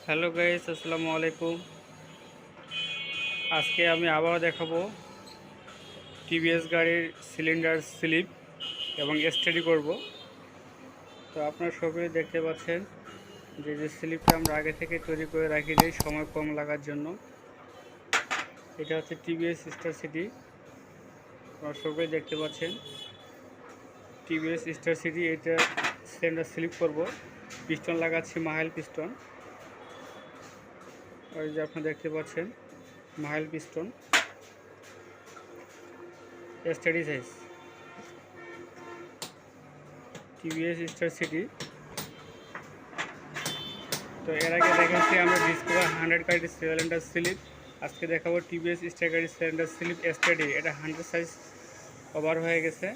Hello guys, আসসালামু আলাইকুম। আজকে আমি আবারও দেখাবো টিভিএস গাড়ির সিলিন্ডার স্লিপ এবং স্টাডি করব। তো আপনারা সবাই দেখতে পাচ্ছেন যে স্লিপটা আমরা আগে থেকে তৈরি করে রাখি দিই সময় কম লাগার জন্য। এটা হচ্ছে টিভিএস স্টার সিটি। আপনারা সবাই দেখতে পাচ্ছেন টিভিএস স্টার সিটি। এটা সিলিন্ডার স্লিপ করব, পিস্টন লাগাচ্ছি মাইল পিস্টন। ওই যে আপনারা দেখতে পাচ্ছেন mile piston study size TVS star city. তো এর আগে দেখাচ্ছি আমরা ডিসকভার 100 গাড়ির সিলিন্ডার স্লিপ। আজকে দেখাবো টিভিএস স্টার গাড়ির সিলিন্ডার স্লিপ স্টাডি। এটা 100 সাইজ ওভার হয়ে গেছে।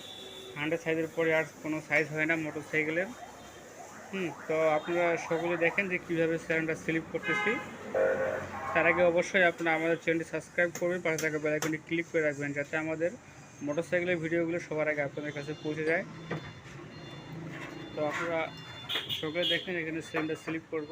100 সাইজের পরে আর কোনো সাইজ হয় না মোটর সাইকেলের। তো আপনারা সকলে দেখেন যে কীভাবে সিলিন্ডার স্লিপ করতেছি। তার আগে অবশ্যই আপনারা আমাদের চ্যানেলটি সাবস্ক্রাইব করবেন, পাশে থাকা বেল আইকনটি ক্লিক করে রাখবেন যাতে আমাদের মোটর সাইকেলের ভিডিওগুলো সবার আগে আপনাদের কাছে পৌঁছে যায়। তো আপনারা সকলে দেখেন এখানে সিলিন্ডার স্লিপ করব।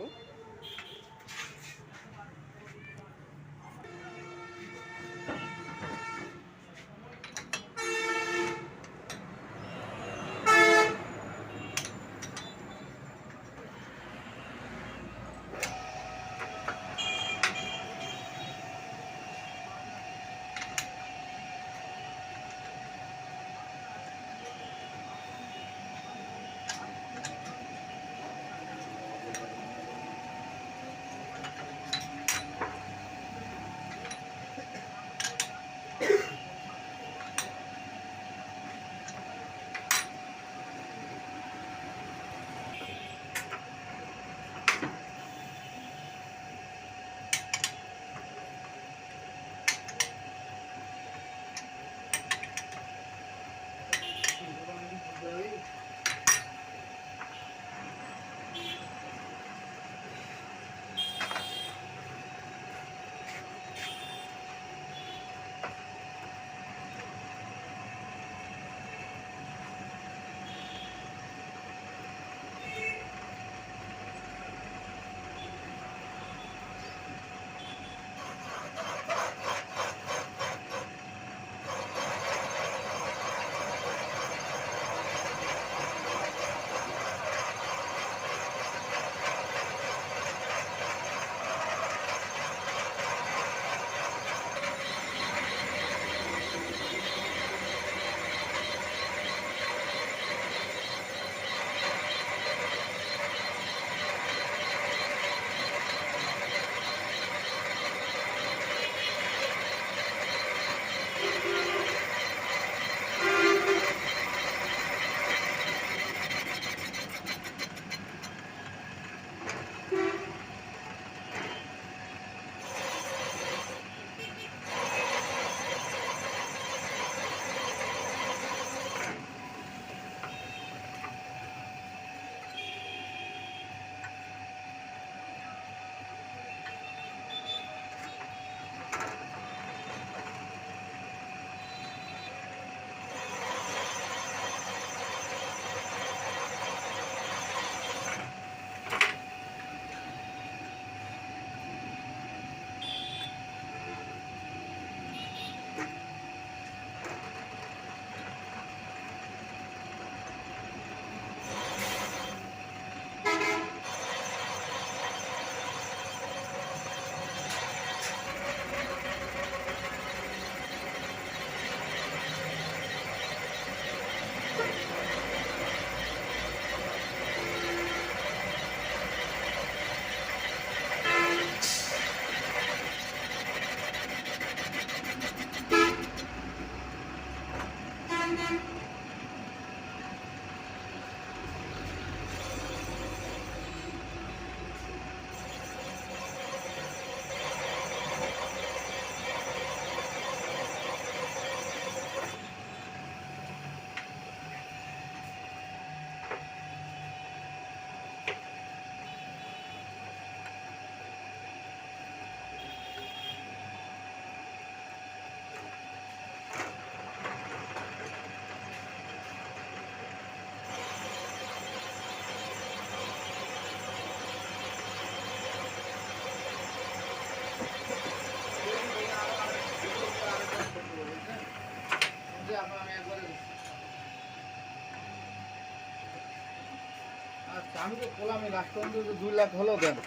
আমি লাস্ট পর্যন্ত 2 লাখ হলেও দেন।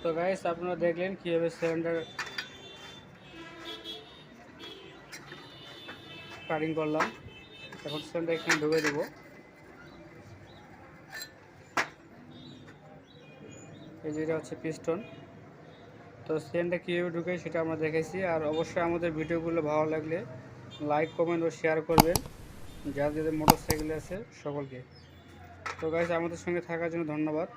তো গাইস আপনারা দেখলেন কীভাবে সিলিন্ডার কাটিং করলাম। এখন সিলিন্ডার এখানে ঢুকে দেবো। এই যে এটা হচ্ছে পিস্টন। তো সিলিন্ডার কীভাবে ঢুকে সেটা আমরা দেখেছি। আর অবশ্যই আমাদের ভিডিওগুলো ভালো লাগলে লাইক কমেন্ট ও শেয়ার করবেন যাদের মোটরসাইকেল আছে সকলকে। তো গাইস আমাদের সঙ্গে থাকার জন্য ধন্যবাদ।